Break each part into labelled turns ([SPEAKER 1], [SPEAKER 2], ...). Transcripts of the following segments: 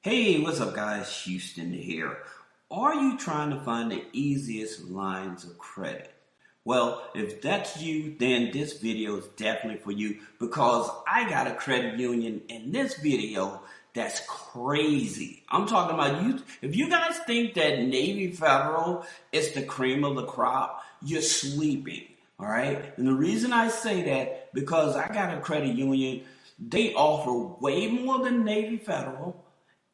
[SPEAKER 1] Hey, what's up, guys? Houston here. Are you trying to find the easiest lines of credit? Well, if that's you, then this video is definitely for you because I got a credit union in this video that's crazy. I'm talking about you. If you guys think that Navy Federal is the cream of the crop, you're sleeping. All right. And the reason I say that because I got a credit union, they offer way more than Navy Federal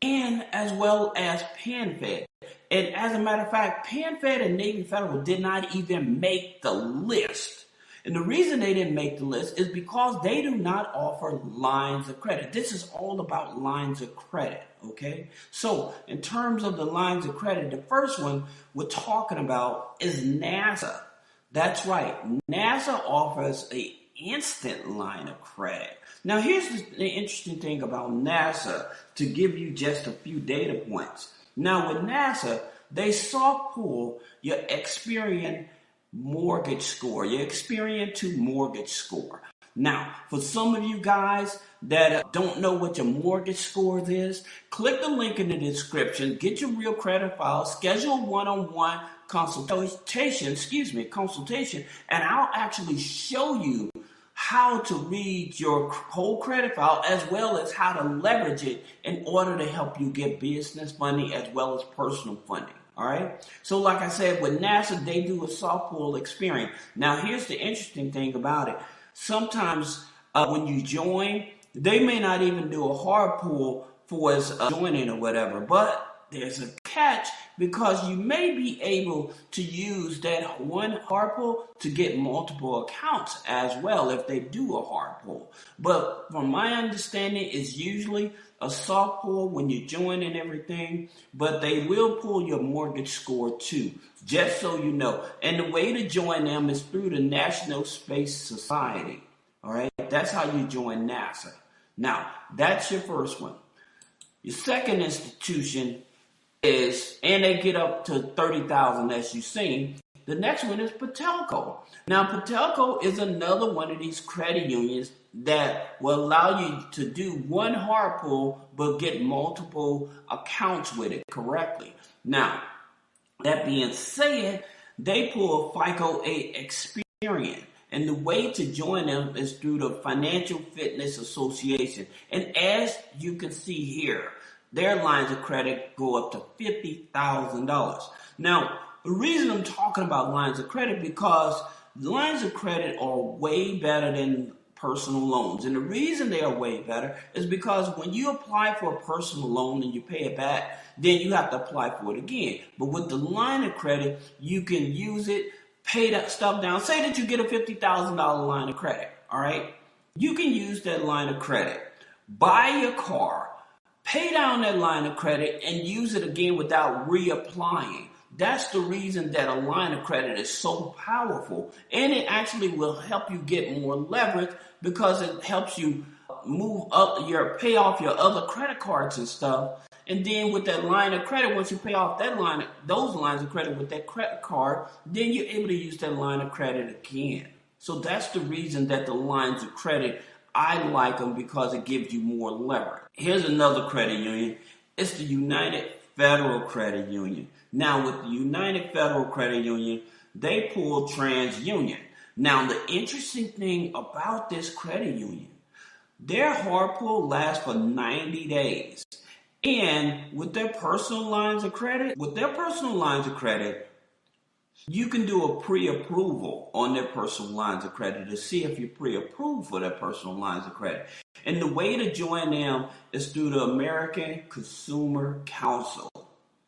[SPEAKER 1] and as well as PenFed. And as a matter of fact, PenFed and Navy Federal did not even make the list. And the reason they didn't make the list is because they do not offer lines of credit. This is all about lines of credit, okay? So in terms of the lines of credit, the first one we're talking about is NASA. That's right. NASA offers an instant line of credit. Now, here's the interesting thing about NASA to give you just a few data points. Now, with NASA, they soft pull your Experian mortgage score, your Experian 2 mortgage score. Now, for some of you guys that don't know what your mortgage score is, click the link in the description, get your real credit file, schedule a one-on-one consultation, and I'll actually show you how to read your whole credit file as well as how to leverage it in order to help you get business funding as well as personal funding. All right. So like I said, with NASA, they do a soft pull experience. Now, here's the interesting thing about it. Sometimes when you join, they may not even do a hard pull for us joining or whatever, but there's a catch because you may be able to use that one hard pull to get multiple accounts as well if they do a hard pull. But from my understanding, it's usually a soft pull when you join and everything, but they will pull your mortgage score too, just so you know. And the way to join them is through the National Space Society. All right, that's how you join NASA. Now, that's your first one. Your second institution is, and they get up to 30,000 as you've seen. The next one is Patelco. Now, Patelco is another one of these credit unions that will allow you to do one hard pull but get multiple accounts with it correctly. Now, that being said, they pull a FICO 8 Experian. And the way to join them is through the Financial Fitness Association. And as you can see here, their lines of credit go up to $50,000. Now, the reason I'm talking about lines of credit because lines of credit are way better than personal loans. And the reason they are way better is because when you apply for a personal loan and you pay it back, then you have to apply for it again. But with the line of credit, you can use it, pay that stuff down. Say that you get a $50,000 line of credit, all right? You can use that line of credit, buy your car, pay down that line of credit, and use it again without reapplying. That's the reason that a line of credit is so powerful. And it actually will help you get more leverage because it helps you move up pay off your other credit cards and stuff. And then with that line of credit, once you pay off those lines of credit with that credit card, then you're able to use that line of credit again. So that's the reason that the lines of credit, I like them because it gives you more leverage. Here's another credit union. It's the United Federal Credit Union. Now, with the United Federal Credit Union, they pull TransUnion. Now, the interesting thing about this credit union, their hard pull lasts for 90 days. And with their personal lines of credit, you can do a pre-approval on their personal lines of credit to see if you're pre-approved for their personal lines of credit. And the way to join them is through the American Consumer Council.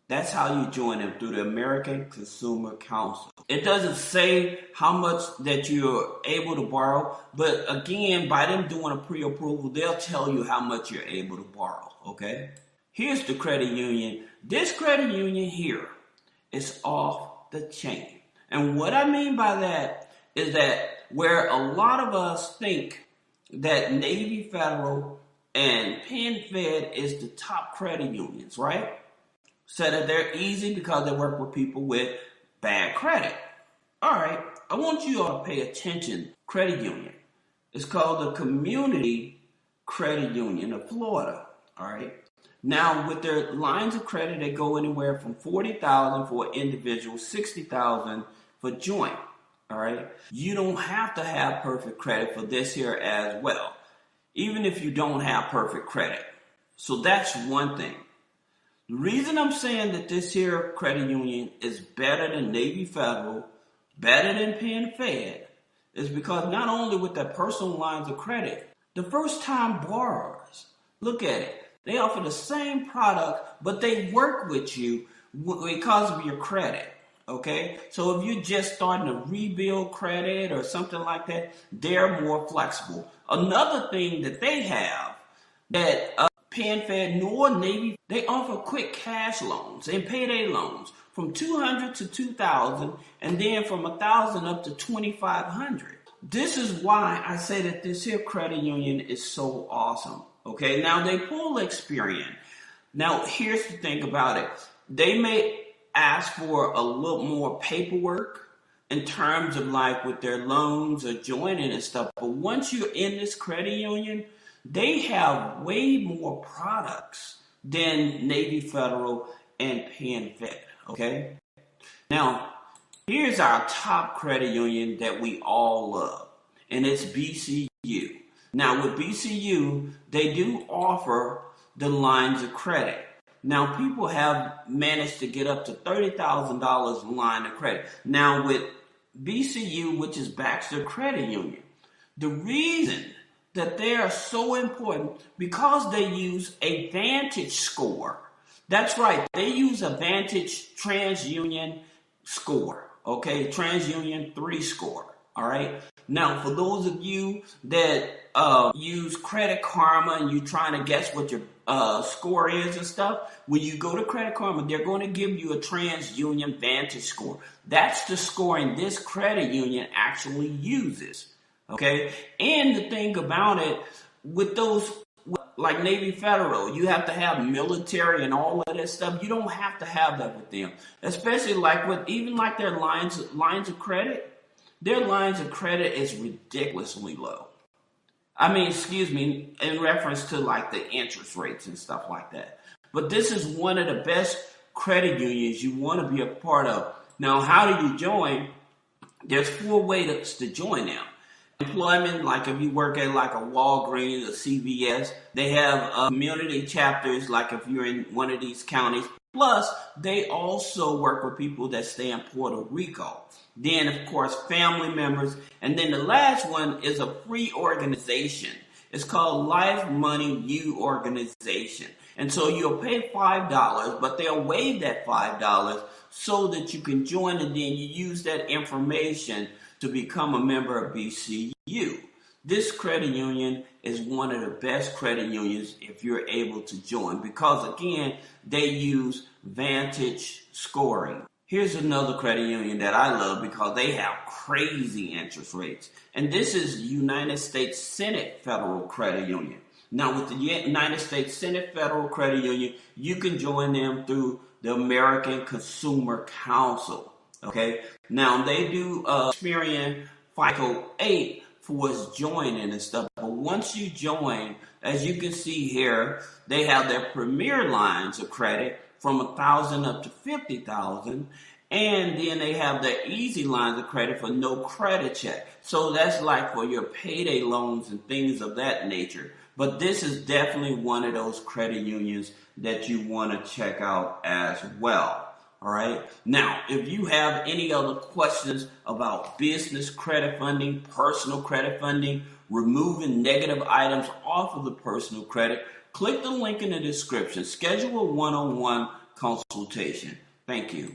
[SPEAKER 1] That's how you join them, through the American Consumer Council. It doesn't say how much that you're able to borrow, but again, by them doing a pre-approval, they'll tell you how much you're able to borrow, okay? Here's the credit union. This credit union here is off the chain. And what I mean by that is that where a lot of us think that Navy Federal and PenFed is the top credit unions, right? So that they're easy because they work with people with bad credit. All right, I want you all to pay attention. Credit union. It's called the Community Credit Union of Florida. All right. Now, with their lines of credit, they go anywhere from $40,000 for an individual, $60,000 for joint. All right. You don't have to have perfect credit for this here as well, even if you don't have perfect credit. So that's one thing. The reason I'm saying that this here credit union is better than Navy Federal, better than PenFed, is because not only with their personal lines of credit, the first time borrowers, look at it, they offer the same product, but they work with you because of your credit. Okay, so if you're just starting to rebuild credit or something like that, they're more flexible. Another thing that they have that PenFed nor Navy, they offer quick cash loans and payday loans from $200 to $2,000, and then from $1,000 up to $2,500. This is why I say that this here credit union is so awesome. Okay, now they pull Experian. Now here's the thing about it: they may ask for a little more paperwork in terms of like with their loans or joining and stuff. But once you're in this credit union, they have way more products than Navy Federal and PenFed. Okay. Now, here's our top credit union that we all love, and it's BCU. Now, with BCU, they do offer the lines of credit. Now, people have managed to get up to $30,000 line of credit. Now, with BCU, which is Baxter Credit Union, the reason that they are so important because they use a Vantage score. That's right, they use a Vantage TransUnion score, okay, TransUnion 3 score, all right? Now, for those of you that use Credit Karma and you're trying to guess what your score is and stuff, when you go to Credit Karma, they're going to give you a TransUnion Vantage score. That's the scoring this credit union actually uses, okay? And the thing about it, with those, like Navy Federal, you have to have military and all of that stuff. You don't have to have that with them, especially like with even like their lines of credit. Their lines of credit is ridiculously low. I mean, excuse me, in reference to like the interest rates and stuff like that. But this is one of the best credit unions you want to be a part of. Now, how do you join? There's 4 ways to join them. Employment, like if you work at like a Walgreens or CVS, they have community chapters, like if you're in one of these counties. Plus, they also work with people that stay in Puerto Rico. Then, of course, family members. And then the last one is a free organization. It's called Life Money U Organization. And so you'll pay $5, but they'll waive that $5 so that you can join, and then you use that information to become a member of BCU. This credit union is one of the best credit unions if you're able to join because, again, they use Vantage scoring. Here's another credit union that I love because they have crazy interest rates. And this is United States Senate Federal Credit Union. Now, with the United States Senate Federal Credit Union, you can join them through the American Consumer Council. Okay, now they do Experian FICO 8 for its joining and stuff. But once you join, as you can see here, they have their premier lines of credit from $1,000 up to $50,000, and then they have their easy lines of credit for no credit check. So that's like for your payday loans and things of that nature. But this is definitely one of those credit unions that you want to check out as well. All right. Now, if you have any other questions about business credit funding, personal credit funding, removing negative items off of the personal credit, click the link in the description. Schedule a one-on-one consultation. Thank you.